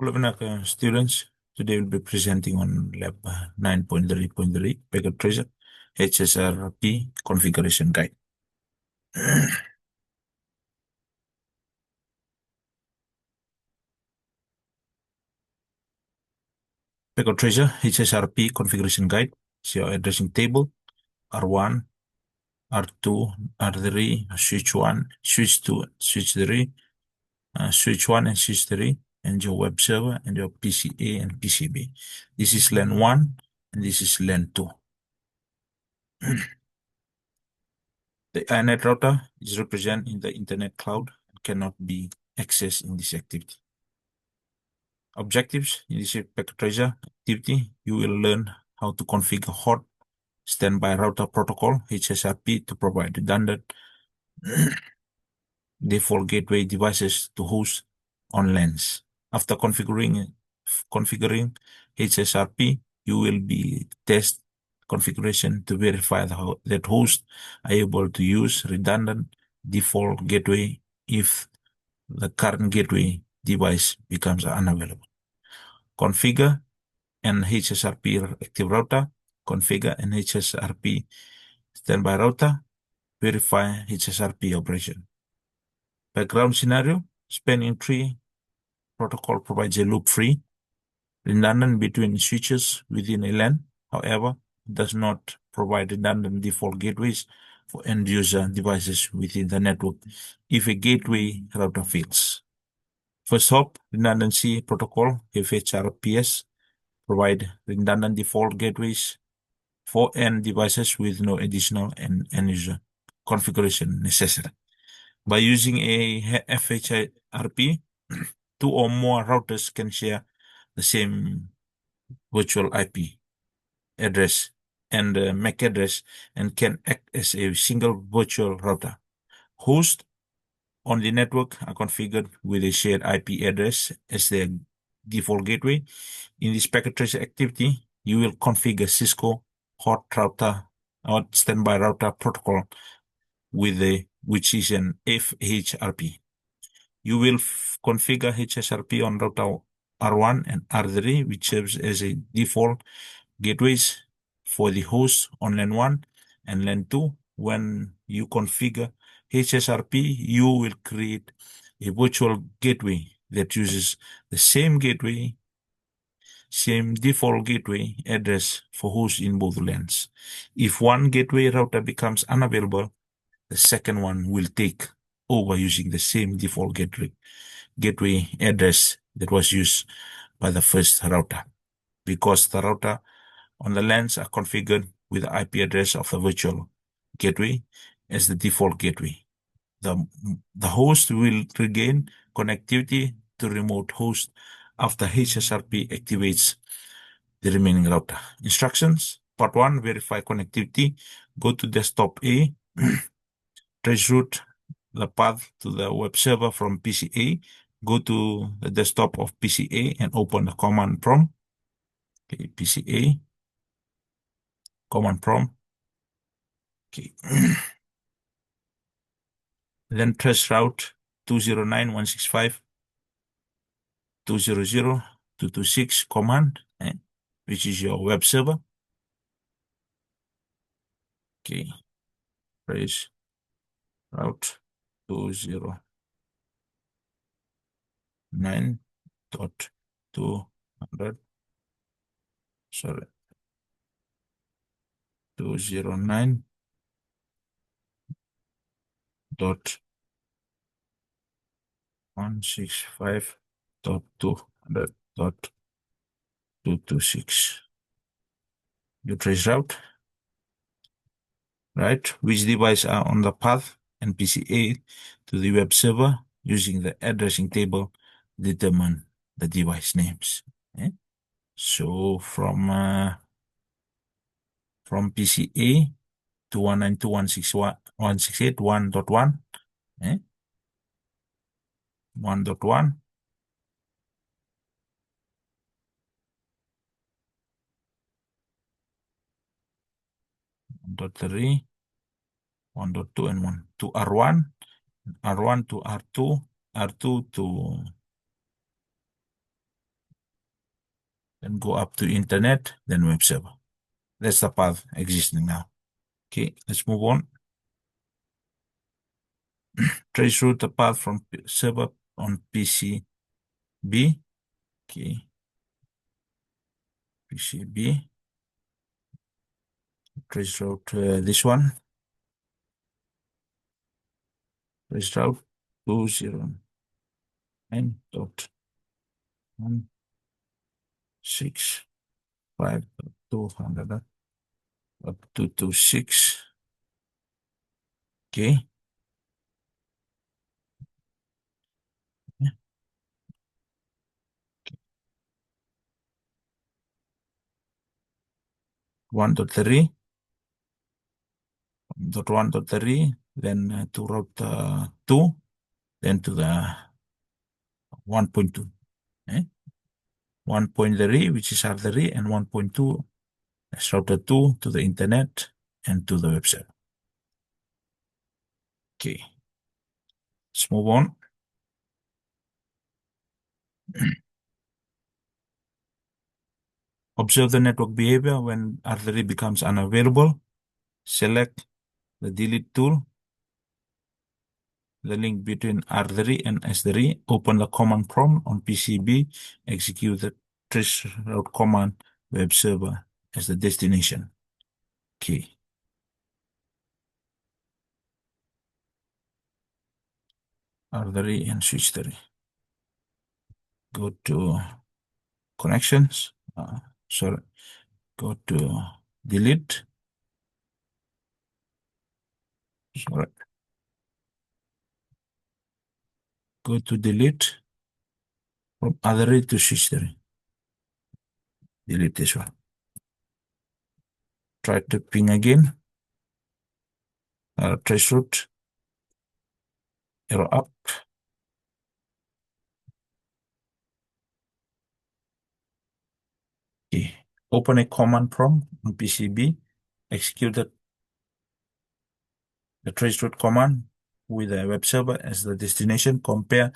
Hello, students. Today we'll be presenting on lab 9.3.3 Packet Tracer HSRP configuration guide. Packet Tracer HSRP configuration guide is your addressing table R1, R2, R3, switch 1, switch 2, switch 3, switch 1 and switch 3, and your web server and your PCA and PCB. This is LAN 1 and this is LAN 2. The INET router is represented in the Internet cloud and cannot be accessed in this activity. Objectives in this packet tracer activity, you will learn how to configure hot standby router protocol HSRP to provide redundant default gateway devices to host on LANs. After configuring HSRP, you will be test configuration to verify that hosts are able to use redundant default gateway if the current gateway device becomes unavailable. Configure an HSRP active router, configure an HSRP standby router, verify HSRP operation. Background scenario, spanning tree protocol provides a loop-free redundant between switches within a LAN. However, it does not provide redundant default gateways for end-user devices within the network if a gateway router fails. First hop redundancy protocol, HSRPS, provide redundant default gateways for end devices with no additional end-user configuration necessary. By using a HSRP, two or more routers can share the same virtual IP address and MAC address and can act as a single virtual router. Hosts on the network are configured with a shared IP address as their default gateway. In this packet tracer activity, you will configure Cisco hot router or standby router protocol which is an FHRP. You will configure HSRP on router R1 and R3, which serves as a default gateways for the host on LAN 1 and LAN 2. When you configure HSRP, you will create a virtual gateway that uses the same default gateway address for hosts in both LANs. If one gateway router becomes unavailable, the second one will take over using the same default gateway address that was used by the first router, because the router on the LANs are configured with the IP address of the virtual gateway as the default gateway. The host will regain connectivity to remote host after HSRP activates the remaining router. Instructions. Part 1, verify connectivity. Go to desktop A, trace route the path to the web server from PCA. Go to the desktop of PCA and open the command prompt. Okay, PCA, command prompt. Okay. Then trace route 209.165.200.226 command, which is your web server. Okay, trace route 209.200, sorry, 209.165.200.226. You trace route, right? Which device are on the path and PCA to the web server using the addressing table, determine the device names. Okay? So from PCA to 192.168.1.1, 1.1, dot 3, 1.2, and 1 to R1, R1 to R2, R2 to then go up to internet, then web server. That's the path existing now. Okay, let's move on. Trace route the path from server on PCB. Okay, PCB. Trace route this one. Trace route 209.165.200 up to 26. Okay. 1.3, 1.3, then to route 2, then to the 1.2. 1.3, which is R3, and 1.2, let's route 2 to the internet and to the web server. Okay, let's move on. Observe the network behavior when R3 becomes unavailable. Select the delete tool, the link between R3 and S3. Open the command prompt on PCB. Execute the trace route command web server as the destination. Okay. R3 and switch 3. Go to connections. Sorry. Go to delete. Sorry. Go to delete from R3 to switch 3. Delete this one. Try to ping again. Trace route. Arrow up. Okay. Open a command prompt on PCB. Execute the trace route command with the web server as the destination. Compare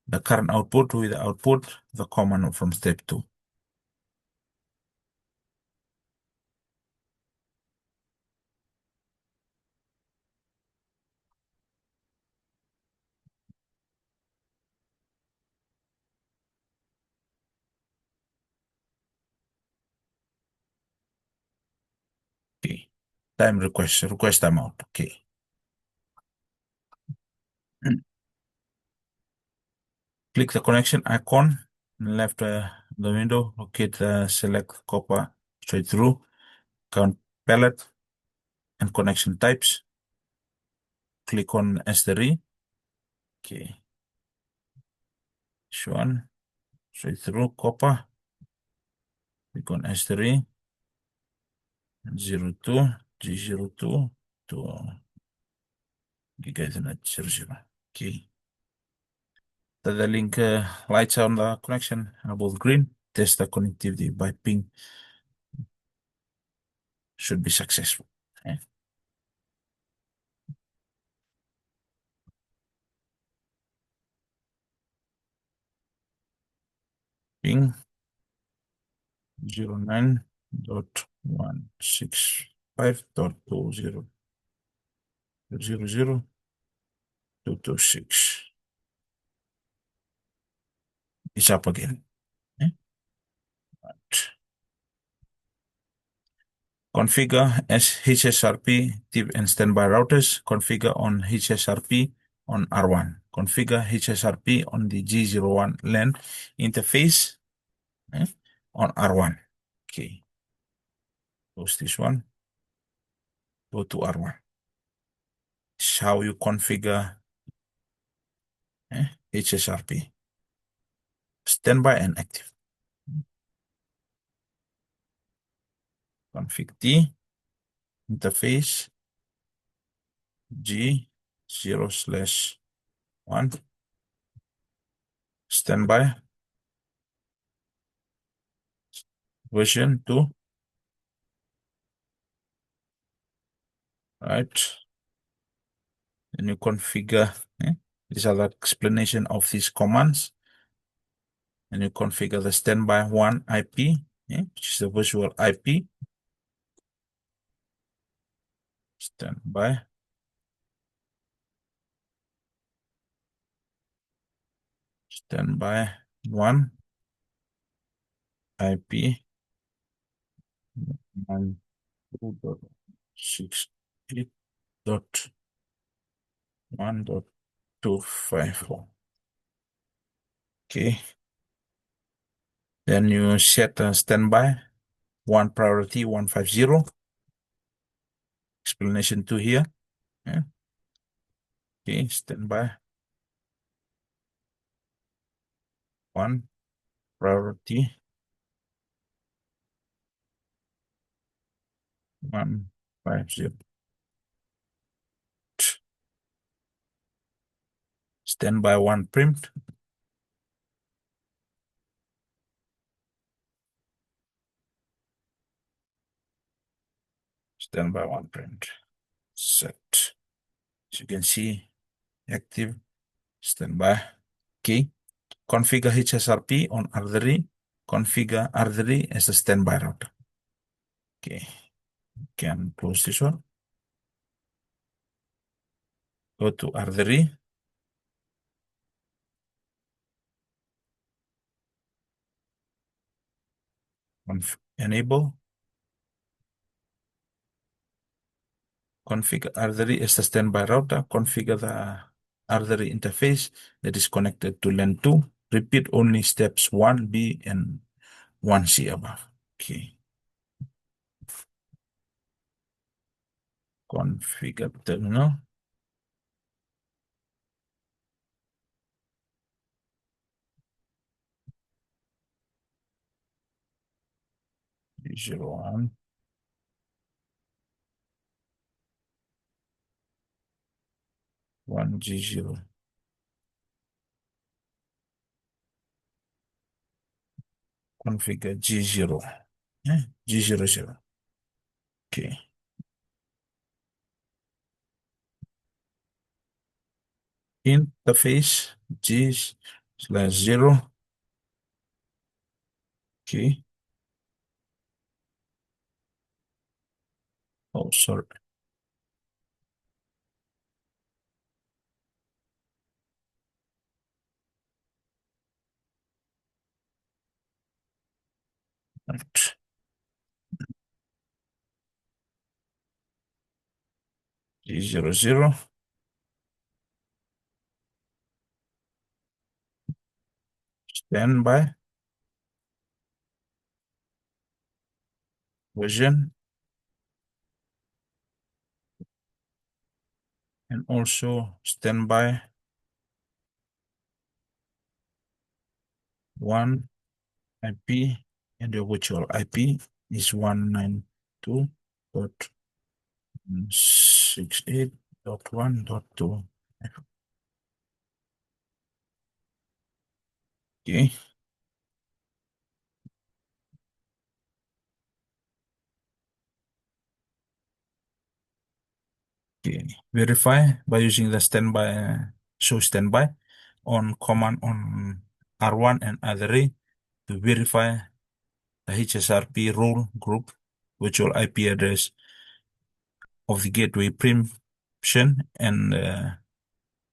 the current output with the output, the command from step 2. Okay. Time request amount. Okay. Click the connection icon left the window. Locate select copper straight through. Count palette and connection types. Click on S3. Okay. This one straight through copper. Click on S3. 02 G02 to Gigaethernet 00. Okay. The link lights on the connection are both green. Test the connectivity by ping. Should be successful. Okay. Ping 09.165.20.00226. It's up again. Okay. Right. Configure as HSRP tip and standby routers. Configure on HSRP on R1. Configure HSRP on the G01 LAN interface on R1. Okay. Close this one. Go to R1. This is how you configure HSRP. Standby and active. Config T interface G0/1 standby version 2. Right. Then you configure. These are the explanation of these commands. and you configure the standby 1 IP, which is the virtual IP. Standby standby 1 IP 92.68.1.254. Okay. Then you set a standby 1 priority 150. Explanation 2 here. Yeah. Okay, standby 1 priority 150. Standby 1 print. Standby 1 print. Set. As you can see, active standby. Okay. Configure HSRP on R3. Configure R3 as a standby router. Okay. Can close this one. Go to R3. Enable. Configure R3 as a standby router. Configure the R3 interface that is connected to LAN 2. Repeat only steps 1B and 1C above. Okay. Configure terminal. Zero 1. 1G0. Configure G0. Yeah, G00. Okay. Interface G/0. Okay. Oh, sorry. Right. G00. Standby version and also standby 1 IP and the virtual IP is 192.68.1.2. Okay. Okay. Verify by using the standby show standby on command on R1 and R3 to verify the HSRP role group virtual IP address of the gateway preemption and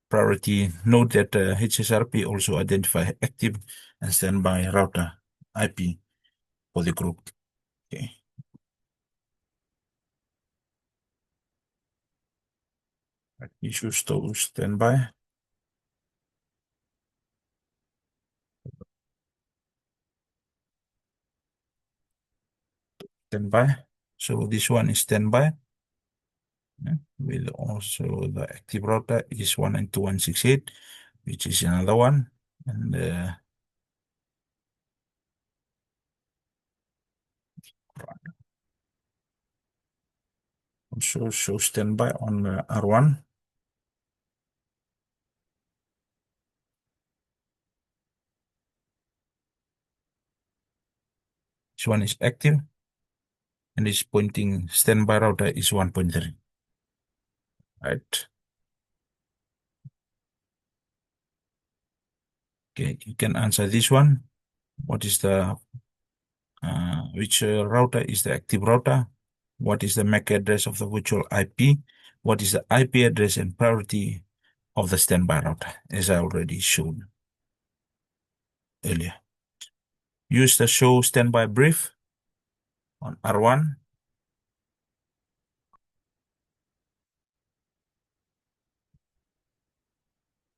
priority. Note that HSRP also identify active and standby router IP for the group. Okay. Issues to standby. Standby. So this one is standby. With also the active router is 192.168, which is another one. And also show standby on R1. This one is active and is pointing standby router is 1.3. Right. Okay, you can answer this one. What is the which router is the active router? What is the MAC address of the virtual IP? What is the IP address and priority of the standby router, as I already showed earlier. Use the show standby brief on R1.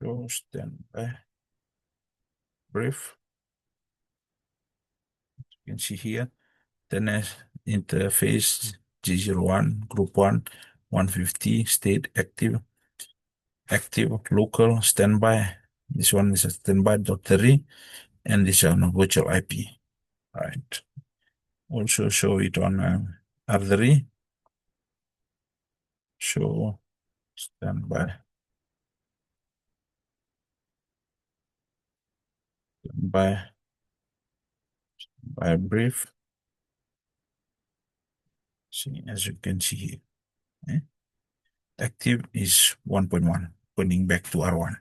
Show standby brief. You can see here. Then interface G01, group 1, 150, state active, local, standby. This one is a standby.3, and this is on a virtual IP. Right. Also show it on R3. Show standby by brief. See, as you can see here. eh, Active is 1.1, pointing back to R1.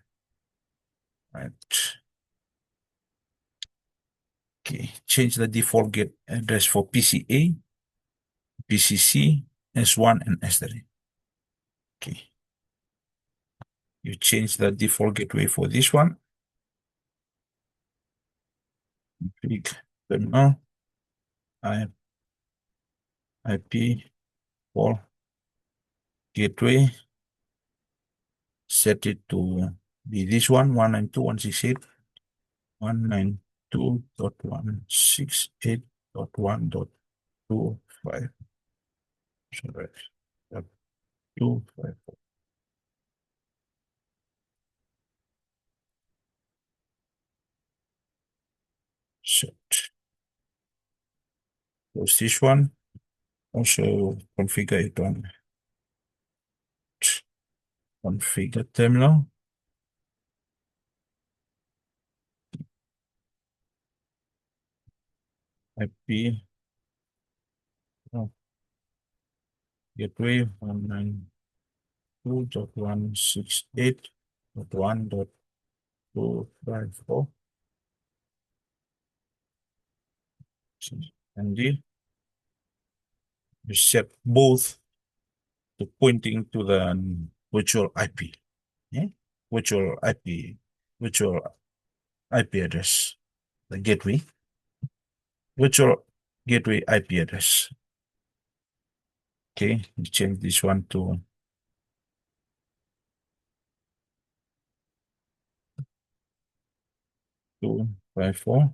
Right. Okay. Change the default gate address for PCA, PCC, S1, and S3. Okay. You change the default gateway for this one. Click terminal IP for gateway. Set it to be this one, 192.168.168.1.25. Sorry. 254. Set. Close this one. Also configure it on configure terminal. IP gateway 192.168.1.254. And you set both to pointing to the virtual IP. Yeah? Virtual IP, virtual IP address, the gateway, virtual gateway IP address. Okay, you change this one to 254.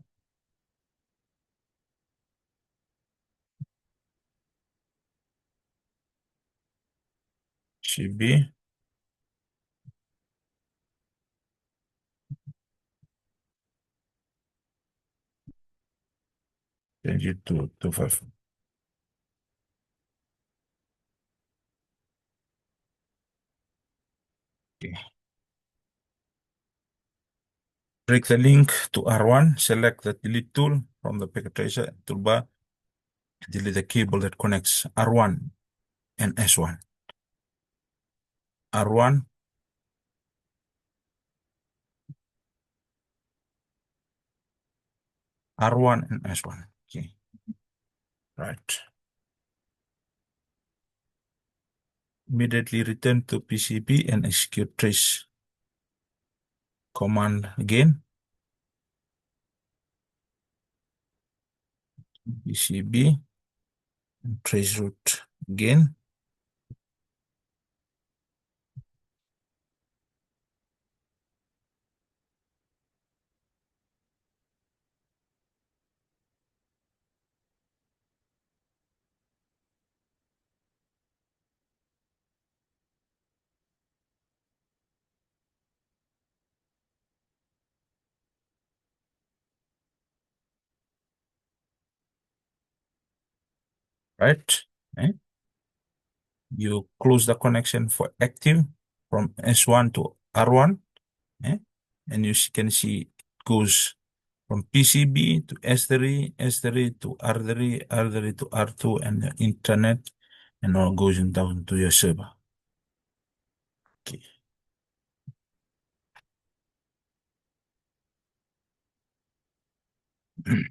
Should be change it to 254. Okay. Break the link to R1, select the delete tool from the packet tracer toolbar, delete the cable that connects R1 and S1. R1, R1 and S1. Okay, right. Immediately return to PCB and execute trace command again. PCB and trace route again. Right. Eh? You close the connection for active from S1 to R1. Eh? And you can see it goes from PCB to S3, S3 to R3, R3 to R2, and the internet, and all goes down to your server. Okay.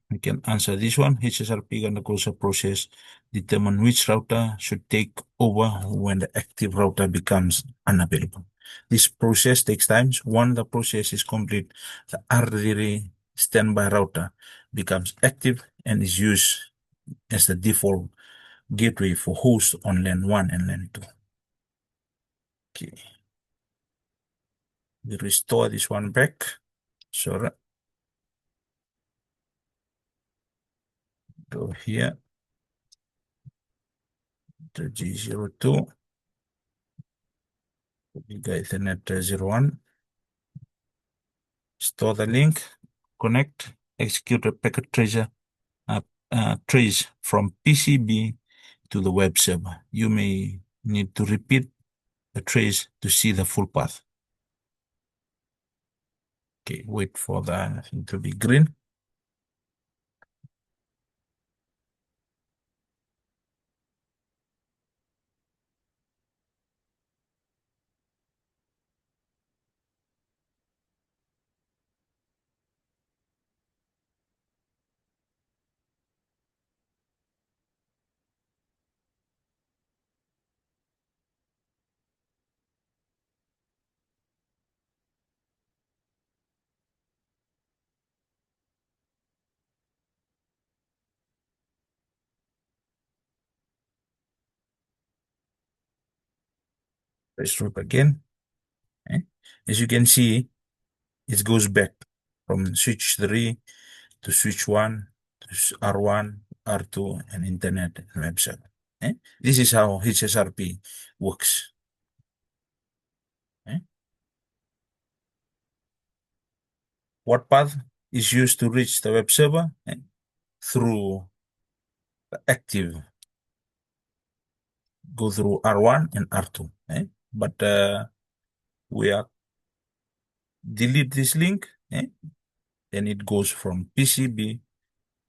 We can answer this one. HSRP gonna goes a process determine which router should take over when the active router becomes unavailable. This process takes time. Once the process is complete, the RDD standby router becomes active and is used as the default gateway for hosts on LAN 1 and LAN 2. Okay. We restore this one back. So go here to G02. Giga Ethernet 01. Store the link, connect, execute a packet trace from PCB to the web server. You may need to repeat the trace to see the full path. Okay, wait for the thing to be green. Let's loop again. Okay. As you can see, it goes back from switch 3 to switch 1 to R1, R2, and internet and web server. Okay. This is how HSRP works. Okay. What path is used to reach the web server? Through the active, go through R1 and R2. But we are delete this link, then it goes from PCB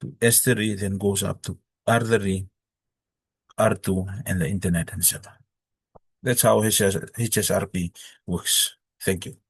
to S3, then goes up to R3, R2, and the internet and server. That's how HSRP works. Thank you.